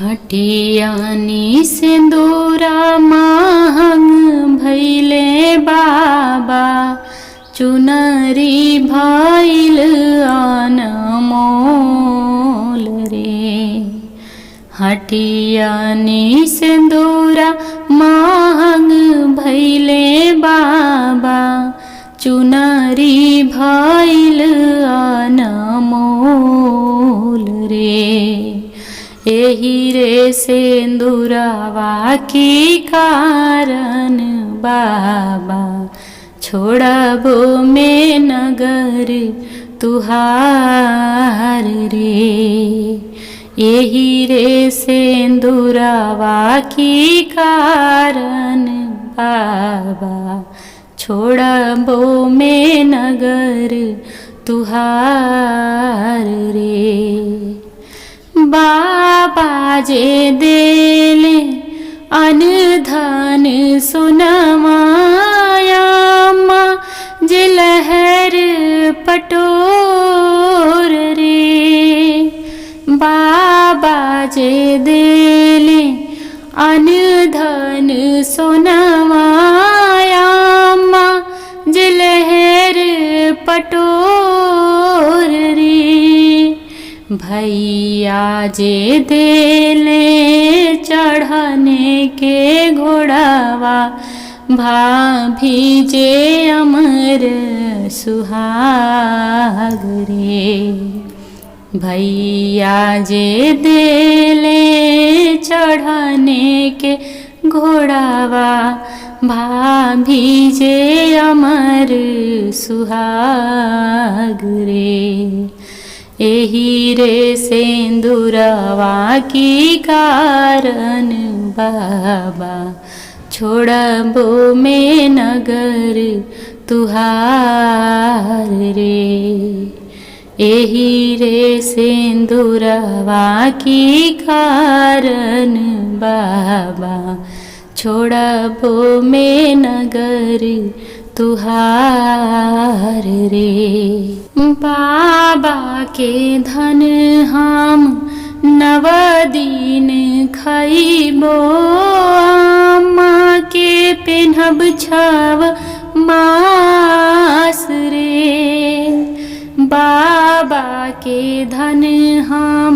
हटियानी सिंदूरा महंग भैले बाबा, चुनरी भैल अनमोल रे। हटियानी सिंदूरा महंग भैले बाबा, चुनरी भैल अनमोल रे। एही रे सिंदूरवा की कारण बाबा, छोड़बो में नगर तुहार रे। एही रे सिंदूरवा की कारण बाबा, छोड़बो में नगर तुहार रे। बाबा जे देले अनधन सुनमायामा, जे लहर पटोर रे। बाबा जे देले अनधन सुनमायामा, जे लहर पटोर रे। भैया जे देले चढ़ने के घोड़ावा, भाभी जे अमर सुहाग रे। भैया जे देले चढ़ने के घोड़ावा, भाभी जे अमर सुहाग रे। एही रे सिंदूरवा की कारण बाबा, छोड़बो में नगर तुहार रे। एही रे सिंदूरवा की कारण बाबा, छोड़बो में नगर तुहार रे। बाबा के धन हम नव दिन खइबो, माँ के पेन्हब छव मास रे। बाबा के धन हम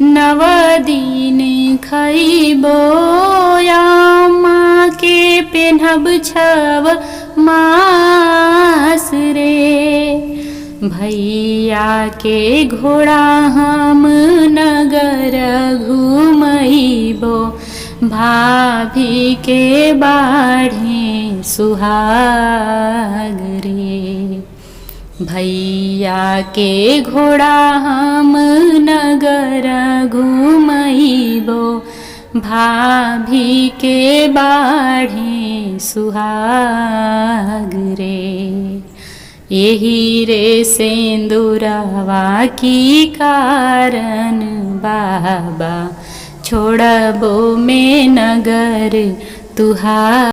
नव दिन खइबो, माँ के पेन्हब छव मास रे। भैया के घोड़ा हम नगर घूमइबो, भाभी के बाढ़े सुहाग रे। भैया के घोड़ा हम नगर घूमइबो, भाभी के बाढ़े सुहाग रे। एही रे सिंदूरवा की कारण बाबा, छोड़बो में नगर तुहार।